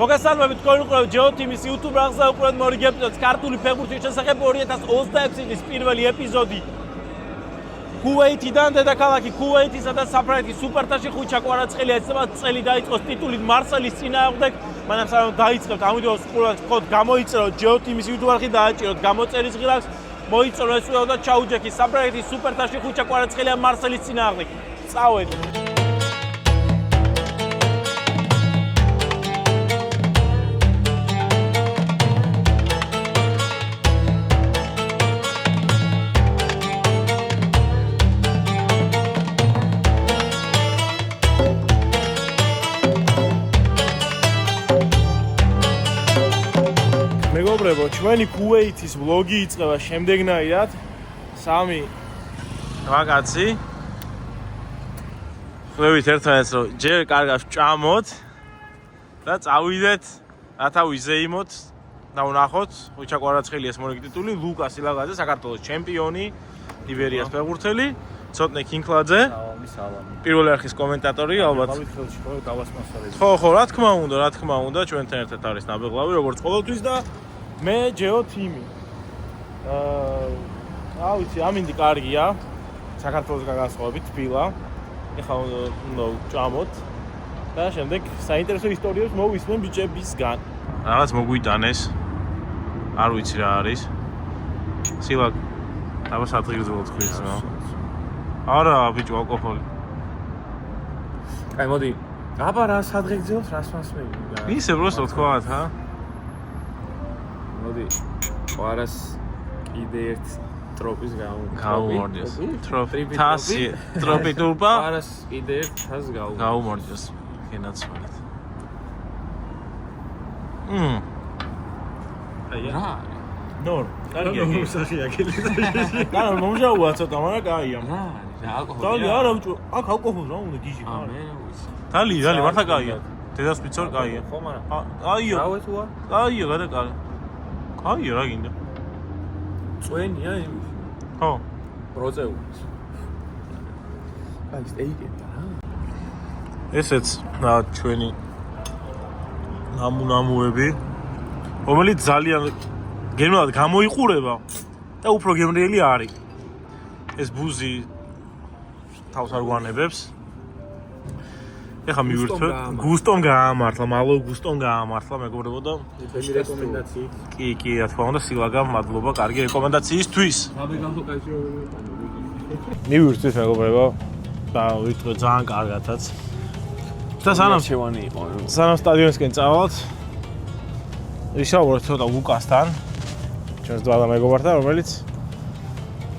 მოგესალმებით თქვენ უყურებთ GeoTeam-ის YouTube რაღზა უყურებთ მორიგი ეპიზოდს ქართული ფეხბურთის შესახებ 2026 წლის პირველი ეპიზოდი. ქუვეითიდან დედაქალაქი ქუვეითისა და საფრანგეთის სუპერთასში ხუჩა კვარაცხელია ეცემა წელი დაიწყოს ტიტულით მარსელის წინააღმდეგ. მანამ სანამ დაიწყებთ ამ ვიდეოს უყურებთ ხოთ გამოიწეროთ GeoTeam-ის YouTube არხი დააჭიროთ გამოწერის ღილაკს მოიწონოთ ეს ვიდეო და ჩაუჯექით საფრანგეთის სუპერთასში ხუჩა კვარაცხელია მარსელის წინააღმდეგ. წავედით. მეგობრებო, ჩვენი ქუვეითის ვლოგი იწყება შემდეგნაირად. 3 რაღაცი. ხვდებით ერთმანეთს, რომ ჯერ კარგად ვჭამოთ და წავიდეთ, რათა ვიზეიმოთ და ვნახოთ ხუჩა კვარაცხელიას მორიგი ტიტული, ლუკა სილაღაძე, საქართველოს ჩემპიონი, იბერიას ფეხბურთელი, ცოტნე ქინქლაძე. სალამი. პირველი არხის კომენტატორი, ალბათ. ხო, რა თქმა უნდა, ჩვენთან ერთად არის ნაბეღლავი, როგორც ყოველთვის და მე GeoTeam-ი. ვიცი, ამინდი კარგია. საქართველოს გაგასწრებით თბილა. ეხლა უნდა ვჭამოთ და შემდეგ საინტერესო ისტორიებს მოვისმენ ბიჭებისგან. რაღაც მოგვიტანეს. არ ვიცი რა არის. სილა აბა სათღირძელო თქვით, რა. არა, ბიჭო, ალკოჰოლი. აი, მოდი. აბა რა სადღეგრძელოს, რას მასმევი? ისე просто თქვათ, ჰა? მოდი. ყვარას კიდე ერთ ტროპის გაუმორჯოს. ტროპი. ტროპი ტულპა. ყვარას კიდე ერთ თას გაუმორჯოს. გენაცვალეთ. აი, რა? ნორ, კარგია. მოსახია კილიდაში. და მომჟაუა ცოტა, მაგრამ კაია. რა, ალკოჰოლი. არა, ბიჭო, აქ ალკოჰოლი რა უნდა გიჟი. მე ვიცი. დალი, მართლა კაია. დედას პიცორ კაია. ხო, მაგრამ. აიო. რავე თუა? აიო, გადაკარა. აიო, რა გინდა? წვენია იმის. ხო. პროცეულის. აი, სტეიკები რა. ესეც რა ჩვენი ნამუნამუები, რომელიც ძალიან გემრიელად გამოიყურება და უფრო გემრიელი არის. ეს ბუზი თავს არ გვანებებს. ეხლა მივირთვე, გუსტომ გაამართლა, მალო გუსტომ გაამართლა, მეგობრებო და თქვენი რეკომენდაციით. კი, რა თქმა უნდა, სილაგამ მადლობა, კარგი რეკომენდაციისთვის. მივირთვით, მეგობრებო და ვიტყვე ძალიან კარგადაც. და სანამ სტადიონისკენ წავალთ, ვისაუბროთ ცოტა ლუკასთან, ჩვენს ძვალა მეგობართან, რომელიც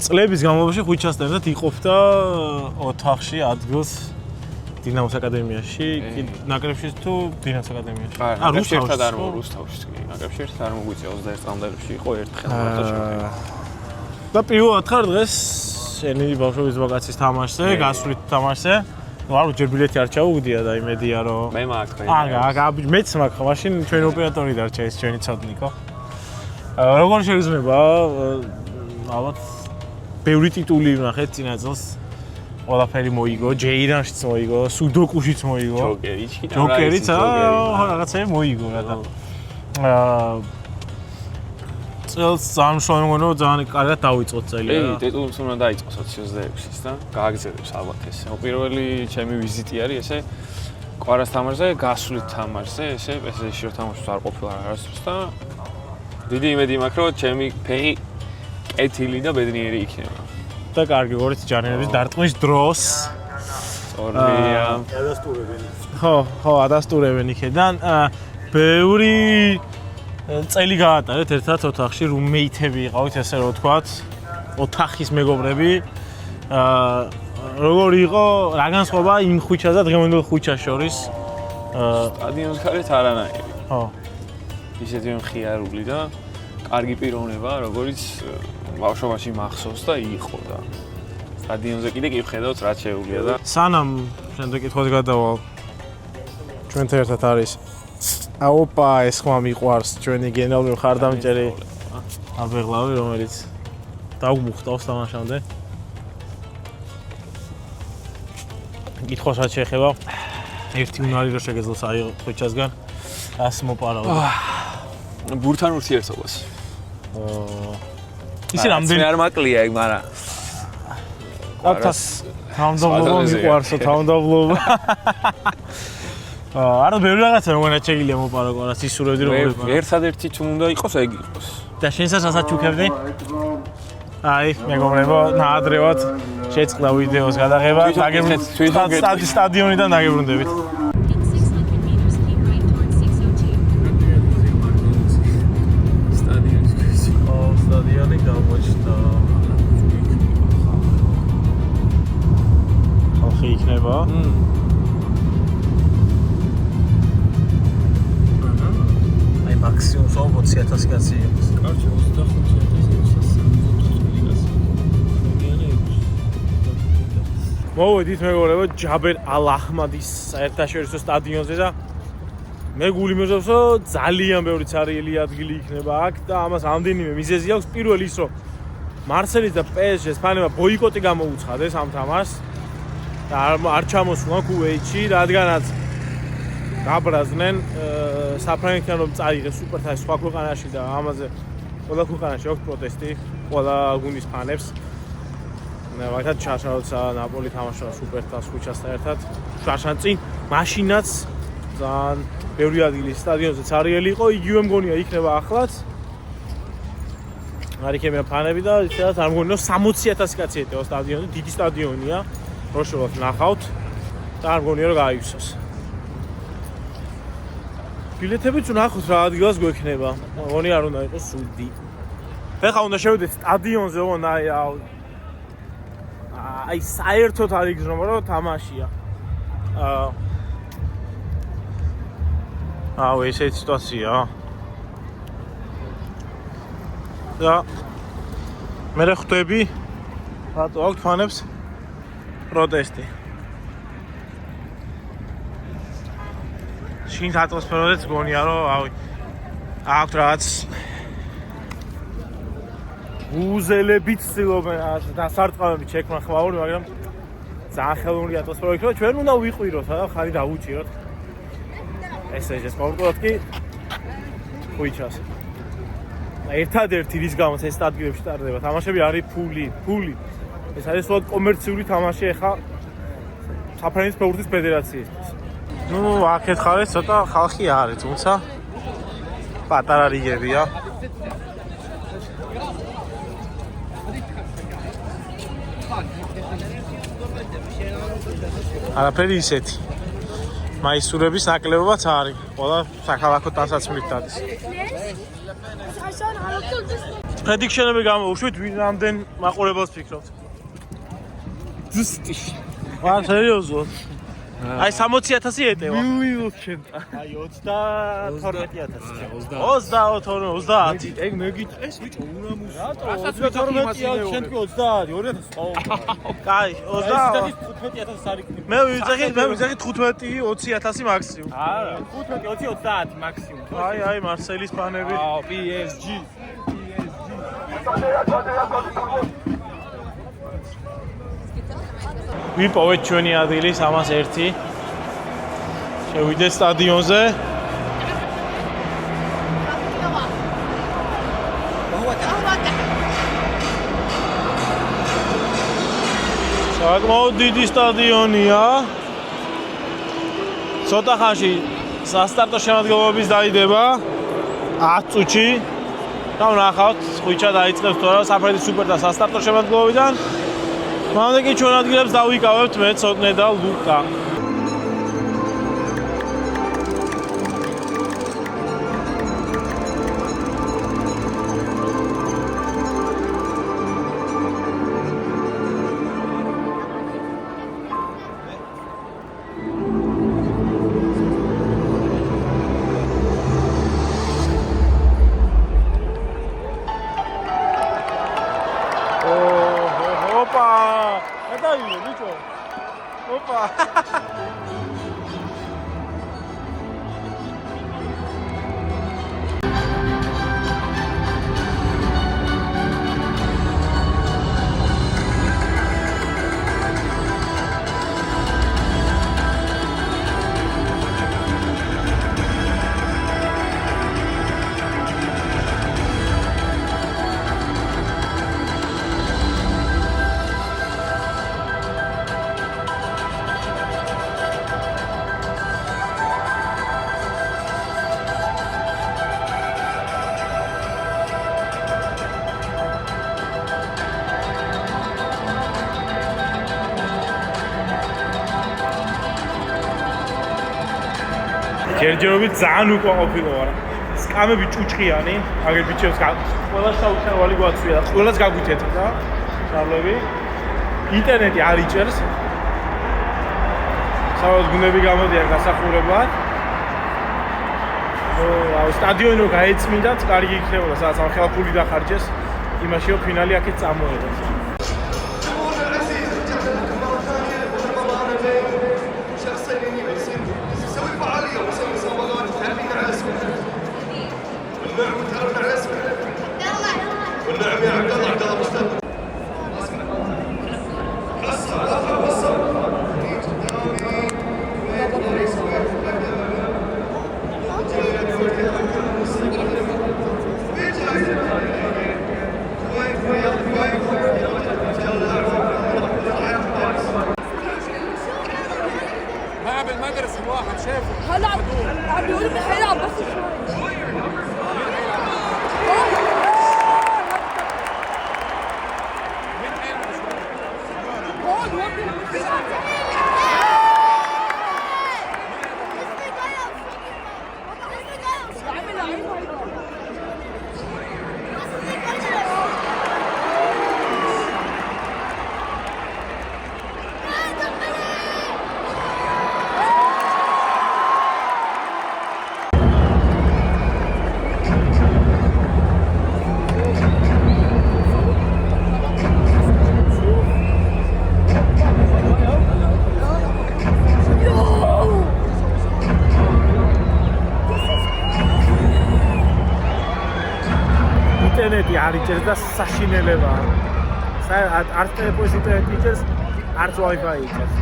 წლების განმავლობაში ხუჩასთან ერთად იყოფდა ოთახში ადგილს დინამოს აკადემიაში, ნაკრებში თუ დინამოს აკადემიაში? რუსთავში ერთად არ რუსთავში, ნაკრებში ერთად არ მოგვიწია 21 წლამდელებში იყო ერთხელ მარტო ჩემპიონი. და პირველად ხარ დღეს შენი ბავშვობის ვაკაციის თამაშზე, გასვლით თამაშზე. არ ჯერ ბილეთი არ ჩაუგდია და იმედია რომ მე მაქვს. მეც მაქვს, მაშინ ჩვენი ოპერატორი დარჩა ეს ჩვენი ცოტნიკო. როგორ შეიძლება ალბათ ბევრი ტიტული ვნახეთ წინა წელს. ყველაფერი მოიგო, ჯეირანშიც მოიგო, სუდოკუშიც მოიგო. ჯოკერიც, რაღაცები მოიგო რა და. წელს ძალიან მშვენიერი ძალიან კარგად დავიწყოთ წელი. ტიტულს უნდა დაიწყოს 26-ის და გააგრძელებს ალბათ ეს. პირველი ჩემი ვიზიტი არის ესე კვარას თამაშზე, გასვლით თამაშზე, ესე პესეში რო თამაშობს არ ყოფილა არასდროს და დიდი იმედი მაქვს რომ ჩემი ფეხი კეთილი და ბედნიერი იქნება. და კარგი 2 ჯანერის დარტყმის დროს ორია ადასტურებენ. ხო, ადასტურებენ იქიდან. ბევრი წელი გაატარეთ ერთად ოთახში, რუმეითები იყავით, ესე რომ ვთქვათ, ოთახის მეგობრები. როგორი იყო, რა განსხვავება იმ ხუჩას და დღევანდელ ხუჩას შორის? სტადიონის გარეთ არანაირი. ხო. ისეთი მხიარული და კარგი პიროვნება, როგორც ბავშვობაში მახსოვს და იყო და სტადიონზე კიდე კი ვხედავთ რა შეუძლია და სანამ შემდეგ კითხვას გადავალ ჩვენთან ერთად არის აოპა ეს ხმა მიყვარს ჩვენი გენერალური მხარდამჭერი აბეღლავი რომელიც დაუმუხტავს თამაშამდე კითხვასაც შეეხება ერთი უნარი რო შეგეძლოს აი ხუჩასგან ას მოპარავ. ბურთთან ურთიერთობას. ისი რამდენი არ მაკლია ეგ, მაგრამ აკას თავმდაბლობა მიყვარსო, თავმდაბლობა. არა ბევრი რაღაცა მოგონა შეიძლება მოპარო ყარას ისურვებდი რომ მოპარო. ერთადერთი თუ უნდა იყოს, ეგ იყოს. და შენსაც რასაც უქებდი? აი, მეგობრებო, ნაადრევად შეწყდა ვიდეოს გადაღება, დაგებრუნდებით სტადიონიდან დაგებრუნდებით. სტადიონი გამოჩნდა. ხალხი იქნება? აი მაქსიმუმ 20,000 კაცი იყოს. კარჩე 25,000. მოვედით მეგობრებო ჯაბერ ალ-აჰმადის საერთაშორისო სტადიონზე და მე გული მეზობს რომ ძალიან ბევრი ცარიელი ადგილი იქნება აქ და ამას ამდენიმე მიზეზი აქვს. პირველი ის რომ მარსელის და PSG-ს ფანება ბოიკოტი გამოუცხადეს ამ თამაშს და არ ჩამოსულა კუვეიტში, რადგანაც გაბრაზდნენ საფრანგეთთან რომ წაიღეს სუპერთასი სხვა ქვეყანაში და ამაზე ყველა ქვეყანაში აქვს პროტესტი, ყველა გუნდის ფანებს. მაგათ ჩაშაოცა ნაპოლი თამაშობდა სუპერთას ხუჩასთან ერთად. შაშან წინ მაშინაც ძალიან ბევრი ადგილი სტადიონზე ცარიელი იყო, იგივე მგონია იქნება ახლაც. არ იქნება ფანები და ისედაც არ მგონია 60,000 კაცი ეტევა სტადიონზე, დიდი სტადიონია. როშოვად ნახავთ და არ მგონია რომ გაივსოს. ბილეთებიც ვნახოთ რა ადგილას გვექნება. მგონი არ უნდა იყოს სუდი. ეხლა უნდა შევიდეთ სტადიონზე, ოღონდ აი საერთოდ არ იგრძნობა რომ თამაშია. ესეთი სიტუაცია. და მე ხვდები რატო აქვს ფანებს პროტესტი. შინ ატმოსფეროდაც გონია რომ აქვს რაღაც უზელებით ცდილობენ დასარტყამებით შექმნა ხვაური, მაგრამ ძალიან ხელოვნური ატმოსფერო იქნება. ჩვენ უნდა ვიყვიროთ და ხარი დავუჭიროთ. ესე სპორტულად კი ხუიჩას. ერთადერთი რის გამოც ეს ადგილებში ტარდება თამაშები არის ფული. ეს არის სწორედ კომერციული თამაში ახლა საფრანგეთის ფეხბურთის ფედერაციისთვის. აქეთ ხარეს ცოტა ხალხი არის, თუმცა პატარა რიგებია. არაფერი ისეთი. მაისურების ნაკლებობაც არის. ყველა საქალაქო ტანსაცმლით დადის. პრედიქშენები გამოვუშვით, ვინამდენ მაყურებელს ფიქრობთ? ზუსტი. სერიოზულად? აი 60,000 ეტევა. მივიღოთ. აი 32,000. 30. ეგ მეგიტყეს ბიჭო, უნდა მუსა. რატო? 32,000 შენ თქვი 30, 2,000. კაი, 15,000 არის. მე ვიძახით 15, 20,000 მაქსიმუმ. არა, 15, 20, 30 მაქსიმუმ. აი მარსელის ფანები. PSG. ვიპოვეთ ჩვენი ადგილი 301. შევიდეთ სტადიონზე. საკმაოდ დიდი სტადიონია. ცოტა ხანში სასტარტო შემადგენლობების დაიდება 10 წუთში. და ვნახავთ, ხუჩა დაიწყებს თორა საფრანგეთის სუპერტას სასტარტო შემადგენლობიდან. მანამდე კი ჩვენ ადგილებს დავიკავებთ მე, ცოტნე და ლუკა. Opa! ჯერჯერობით ძალიან უკმაყოფილო ვარ. სკამები ჭუჭყიანი, აგერ ბიჭებს ყველას საუჩინარი გვაცვია და ყველას გაგვითეთდა შავლები. ინტერნეტი არ იჭერს. საერთოდ გუნდები გამოდიან გასახურებად. სტადიონი რო გაეწმინდათ, კარგი იქნებოდა, სადაც ამ ხელფული დახარჯეს, იმაში რომ ფინალი აქეთ წამოედოს. هلا عم بيقول لي حيلعب بس شوي ინტერნეტი არ იჭერს და საშინელებაა. არც ტელეფონის ინტერნეტი იჭერს, არც Wi-Fi იჭერს.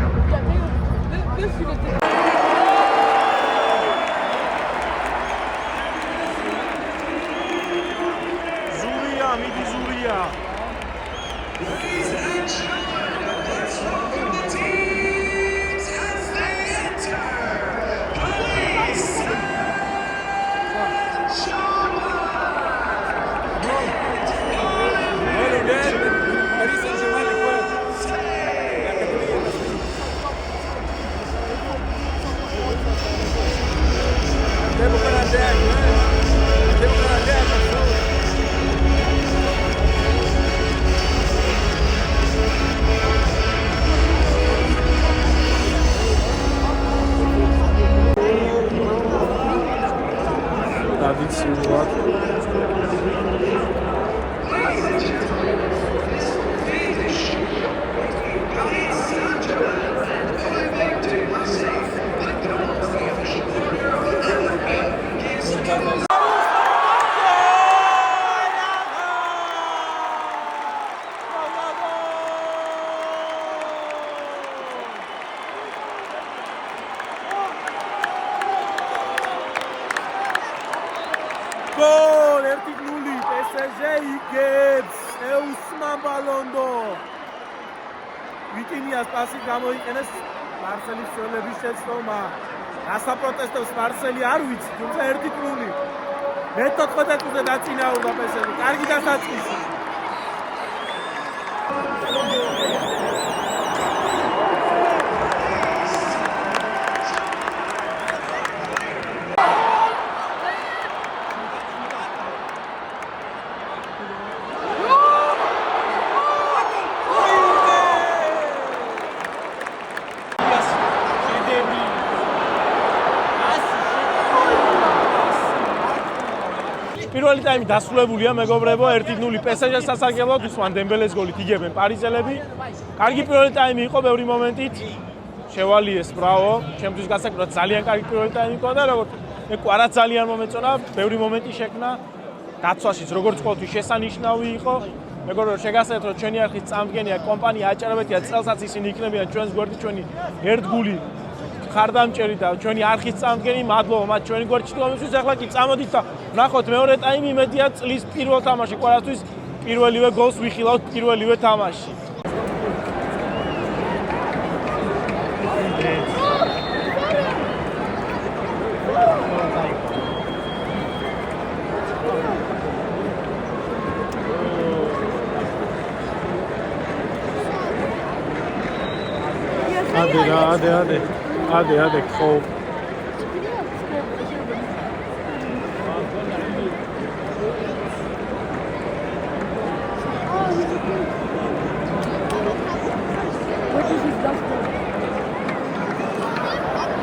ზურია, მიდი ზურია. Gol, 1-0, PSG იგებს, ეუსმან ბალონდო. ვიტინიას პასი გამოიყენეს მარსელის ცვლილების შეცდომა. გასაპროტესტებს მარსელი არ ვიცი, თუმცა 1-0. მე-14-ზე დაწინაურდა PSG, კარგი დასაწყისი. პირველი ტაიმი დასრულებულია, მეგობრებო, 1-0 PSG-ს სასარგებლოდ უსვან დემბელეს გოლით იგებენ პარიზელები. კარგი პირველი ტაიმი იყო, ბევრი მომენტით შევალიეს, ბრავო. ჩემთვის გასაკუთრებით ძალიან კარგი პირველი ტაიმი იყო და როგორც ეკوارა ძალიან მომეწონა, ბევრი მომენტი შექმნა. დაცვაშიც როგორც ყოველთვის შესანიშნავი იყო. მეგობრებო, შეგასწრეთ, რომ ჩვენი არხის წამდგენია კომპანია აჭარაბეთია, წელსაც ისინი იქნებიან ჩვენს გვერდით, ჩვენი ერთგული ხარდამჭერი და ჩვენი არხის წამდგენი, მადლობა მათ ჩვენი გვერდში თამაშის. ახლა კი წამოდით და ვნახოთ მეორე ტაიმი, იმედია წლის პირველ თამაში ყველასთვის პირველივე გოლს ვიხილავთ პირველივე თამაში. Hadi, ხო.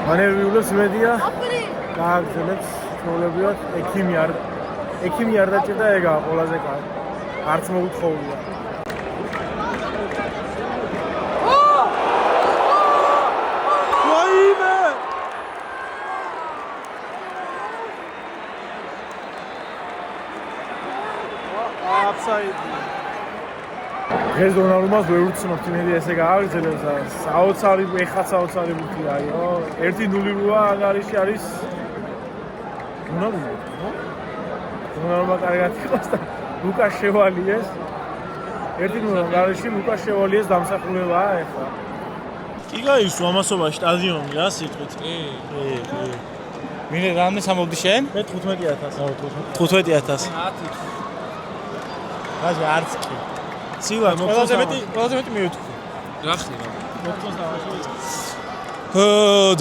მანერვიულებს იმედია გააგრძელებს ჩვეულებრივად ექიმი არ დაჭირდა ეგაა ყველაზე კარგი არც მოუთხოვია დღეს დონალდუმას ვერ ვუცნობთ იმედი ესე გააგრძელებს საოცარი ბურთი აიო 1-0 როა ანგარიში არის დონალდუმა კარგად იყოს და ლუკას შევალიეს 1-0 ანგარიში ლუკას შევალიეს დამსახურებაა ეხლა კი გაისვა ამასობაში სტადიონი რა სიტყვით მინე რამე სამოვდი შენ? მე 15000 15000 რაზე არც კი ცილა ყველაზე მეტი მივეთქვი რა ხდება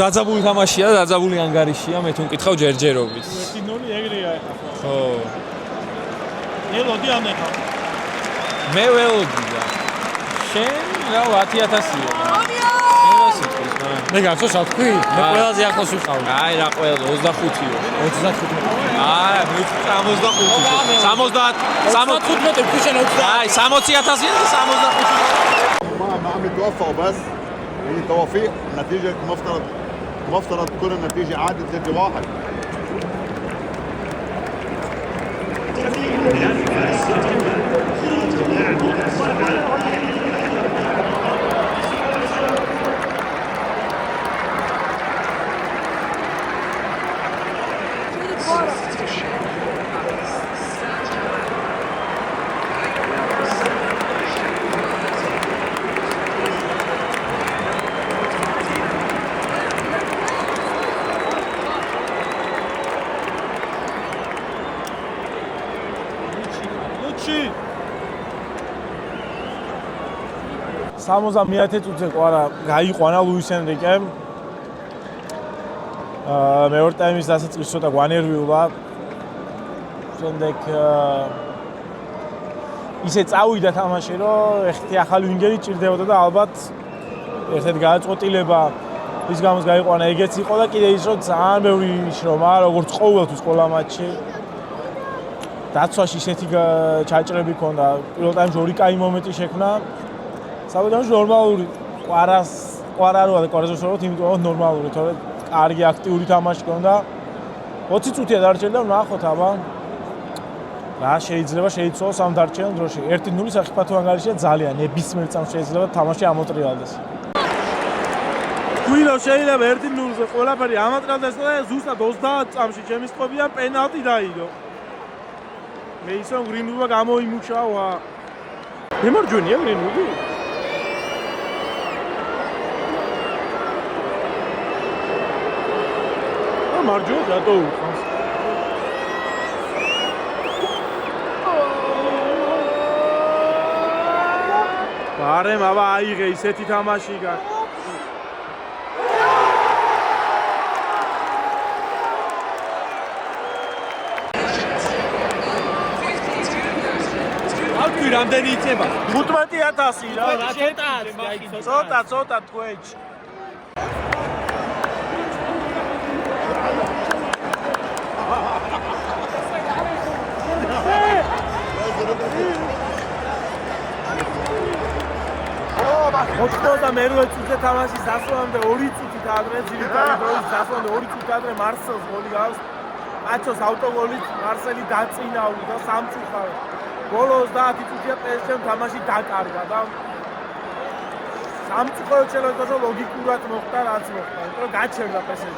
დაძაბული თამაშია და დაძაბული ანგარიშია მე თუ მკითხავ ჯერჯერობით 1-0 ეგრეა ხო ელოდი ამ ეხა მე ველოდი და შენ რა 10000-ია მე გახსოვს რა თქვი? მე ყველაზე ახლოს ვიყავი. აი რა ყველა 25-იო. 25. აა მე 65. 65 ქუშენ 20. აი 60000-ია და 65. ما عم يتوفقوا بس هي توافيق نتيجة مفترض تكون النتيجة عادة 3-1 60 წუთზე ყვარა გაიყვანა ლუის ენრიკემ მეორე ტაიმის დასაწყისში ცოტა გვანერვიულა შემდეგ ისე წავიდა თამაში რომ ეხეთი ახალი ვინგერი ჭირდებოდა და ალბათ ერთ-ერთი გადაწყვეტილება ის გამოს გაიყვანა ეგეც იყო და კიდე ის რომ ძალიან ბევრი შრომა როგორც ყოველთვის ყველა მატჩში დაცვაში ისეთი ჩაჭრები ქონდა პირველ ტაიმში ორი კაი მომენტი შექმნა საბოლოოში ნორმალური ყვარაროა და ყვარაზე ვშოროთ იმიტომ რომ ნორმალური თორე კარგი აქტიური თამაში ქონდა 20 წუთია დარჩენდა ვნახოთ აბა რა შეიძლება შეიცვალოს ამ დარჩენილ დროში 1-0 საფეხბურთო ანგარიშია ძალიან ნებისმიერ წამს შეიძლება თამაში ამოტრიალდეს გუილო შეიძლება 1-0-ზე ყველაფერი ამოტრიალდეს და ზუსტად 30 წამში ჩემი წყობიდან პენალტი დაიდო მეისონ გრინვუდმა გამოიმუშავა მემარჯვენია გრინვუდი მარჯვენა რატო უხავს? ბარემ აბა აიღე ისეთი თამაში გაქვს. აკვი რამდენი იწება? 15000 რა ცოტა თქვენჩ. მერვე წუთზე თამაშის დასვლამდე 2 წუთით ადრე ძირითადი დროის დასვლამდე 2 წუთით ადრე მარსელს გოლი გავს. აჩოს ავტოგოლით მარსელი დაწინაურდა და 3 წუთავე. ბოლო 30 წუთია PSG-მ თამაში დაკარგა და 3 წუთი შეიძლება ლოგიკურად მოხდა რაც მოხდა. იმიტომ რომ გაჩერდა PSG.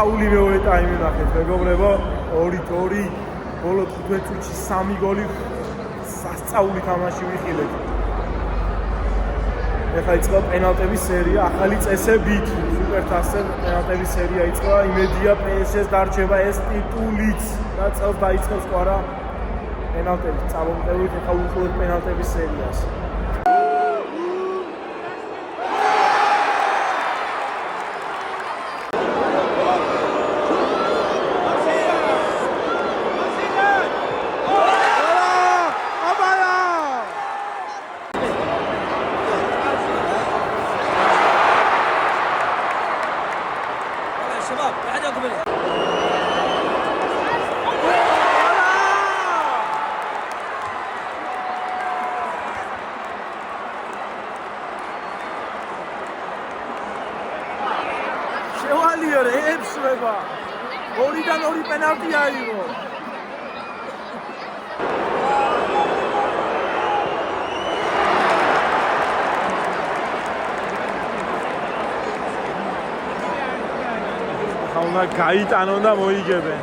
სასწაული მეორე ტაიმი ნახეთ, მეგობრებო, 2-2, ბოლო 15 წუთში 3 გოლი, სასწაული თამაში ვიხილეთ. ეხლა იწყება პენალტების სერია, ახალი წესებით, სუპერთასზე პენალტების სერია იწყება, იმედია PSG-ს დარჩება ეს ტიტულიც და წელს დაიწყებს ყარა პენალტების წამომტევით, ეხლა უხურეთ პენალტების სერიას. შევალიო ρε, ებსვება. 2-დან 2 პენალტი აიღო. ხაუნა გაიტანონ და მოიგებენ.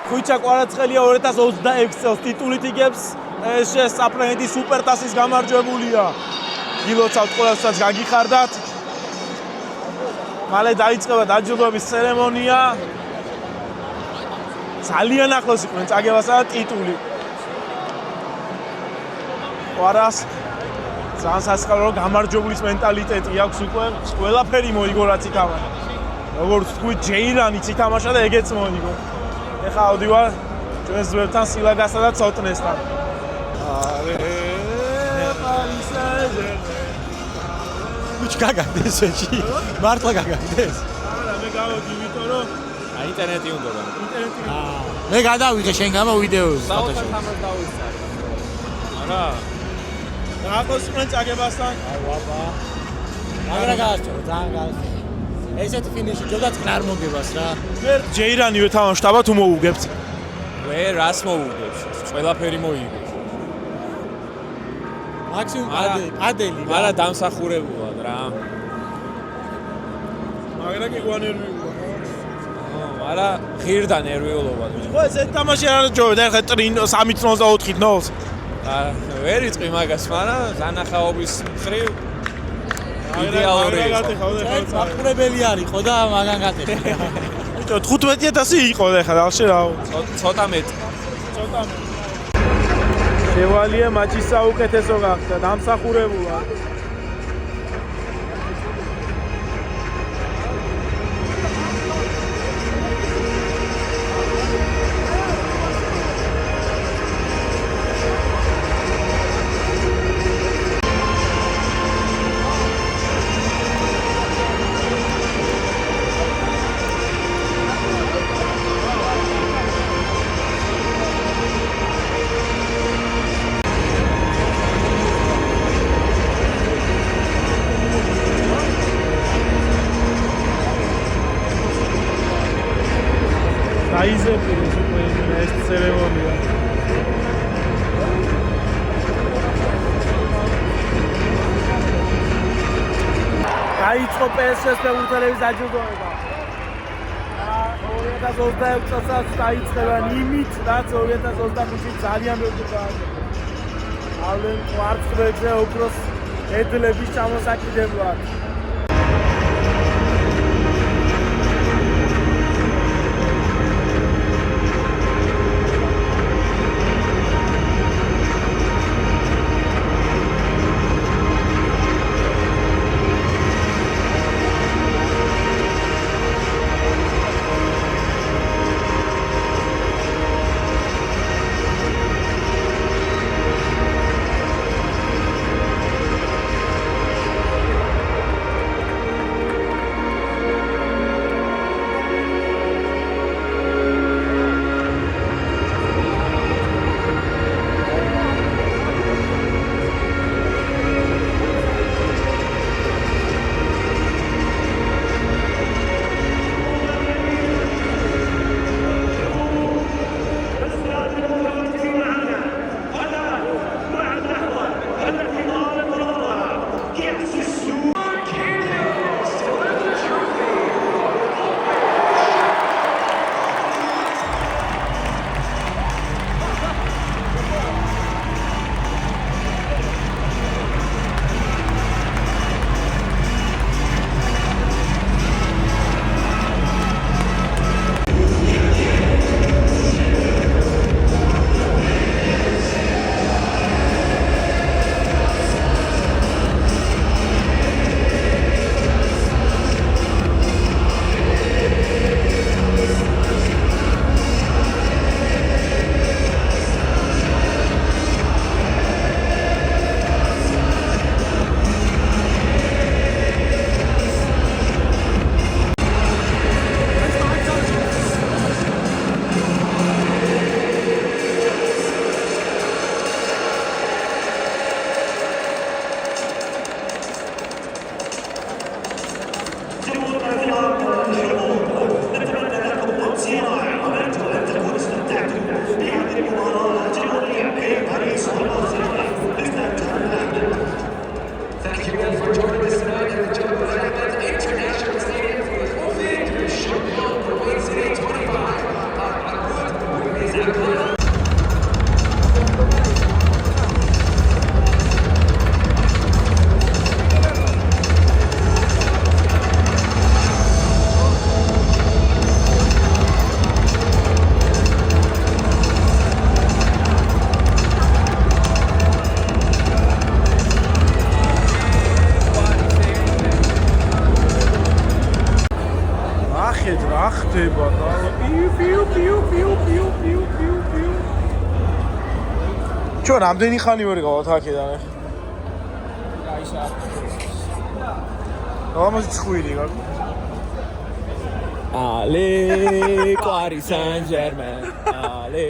ხუჩა კვარაცხელია 2026 წელს ტიტულით იგებს ეს საფრანგეთის სუპერთასის გამარჯვებულია. გილოცავთ ყველასაც გაგიხარდათ. მალე დაიწყება დაჯილდოების ცერემონია. ძალიან ახლოს იყვნენ წაგებასა და ტიტული. კვარას ძალიან სასწავლო გამარჯვებულის მენტალიტეტი აქვს უკვე. ყველაფერი მოიგო რაც ითამაშა. როგორც თქვი ჯეირანიც ითამაშა და ეგეც მოიგო. ეხლა ავდივარ ჩვენს ძმებთან სილაგასა და ცოტნესთან. უჩ გაგაგდეს ეჭი. მართლა გაგაგდეს. არა, მე გავოდი, იმიტომ რომ ინტერნეტი უნდა და. ინტერნეტი მე გადავიღე შენ გამა ვიდეოს. საუთჰამპტონს დავიცარ. არა. გააკოსმენ წაგებასთან. ვაბა. აგრა გაასწორო, ძალიან გაასწორო. ესეთი ფინიში ჯობდა წყნარ მოგებას რა. მე ჯეირანი ვეთამაშთაბა თუ მოუგებთ. ვე რას მოუგებს? ყველაფერი მოიგებს. მაქსიმუმ ადელი. არა დამსახურებულად რა. მაგრამ კი გვანერვიულა. არა ღირდა ნერვიულობა. ხო ესეთი თამაში არ ჯობდა, ეხლა 3-4-ით 0-ს. ვერ იწვი მაგას, მაგრამ ზანახაობის მხრივ იდეალურია. მაყურებელი არისო და მაგან გატეხა. ბიჭო 15000 იყო ეხლა dalში რა. ცოტა მეტი. ცოტა. შევალია მაჩის საუკეთესო გახდა, დამსახურებულა. აიზები ეს ცერემონია. დაიწყო PSG-ს ფეხბურთელების დაჯილდოება. 2026 წელსაც დაიწყება იმით, რაც 2025-ში ძალიან ბევრი გააკეთა. ალენ კვარტზე უბრალოდ ედლების ჩამოსაკიდებლად. ხვდება და პიუ. ჩვენ რამდენი ხანი ვერ გავთ აქედან? ამას ხვირი გაქვს. Ale Paris Saint-Germain. Ale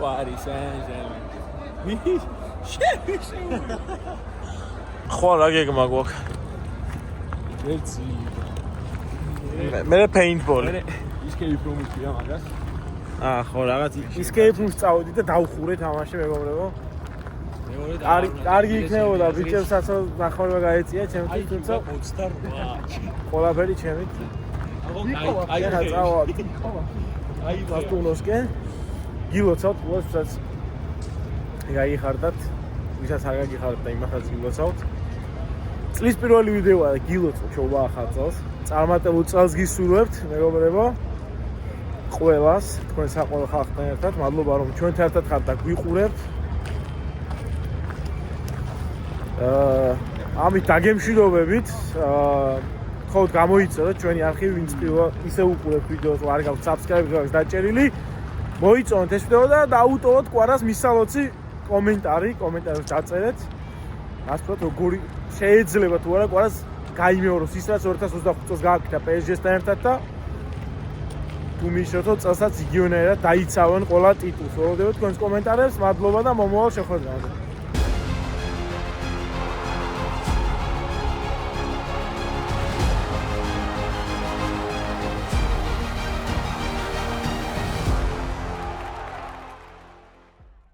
Paris Saint-Germain. ხო რა გეგმა გვაქვს? ერთი. მე paintball. Escape room-ია მაგას. ხო რაღაც escape room-ს წავედი და დავხურე თამაში მეგობრებო. კარგი იქნებოდა ბიჭებსაც ნახევარმა გაეწია ჩემთვის თუმცა 28. ყველაფერი ჩემით. აი რა წავალ. აი ბატონოსკენ გილოცავთ ყველასაც გაიხარდათ ვისაც არ გაგიხარდათ და იმასაც გილოცავთ წლის პირველი ვიდეოა და გილოცავ ჩობა ახალ წელს წარმატებულ წელს გისურვებთ მეგობრებო ყველას თქვენ საყვარელ ხალხთან ერთად მადლობა რომ ჩვენთან ერთად ხართ და გვიყურებთ ამით დაგემშვიდობებით ხოთ გამოიწოდოთ ჩვენი არქივი ვინც ისე უყურებთ ვიდეოს არ გაქვთ subscribe გაქვთ დაჭერილი მოიწონოთ ეს ვიდეო და დაუტოვოთ კვარას მისალოცი კომენტარებს დაწერეთ ასე რომ როგორი შეიძლება თუ არა კვარას გაიმეოროს ის რაც 2025 წელს გააკეთა PSG-სთან ერთად და თუ მიშოთო წელსაც იგივენაირად დაიცავენ ყველა ტიტულს ველოდებით თქვენს კომენტარებს მადლობა და მომავალ შეხვედრამდე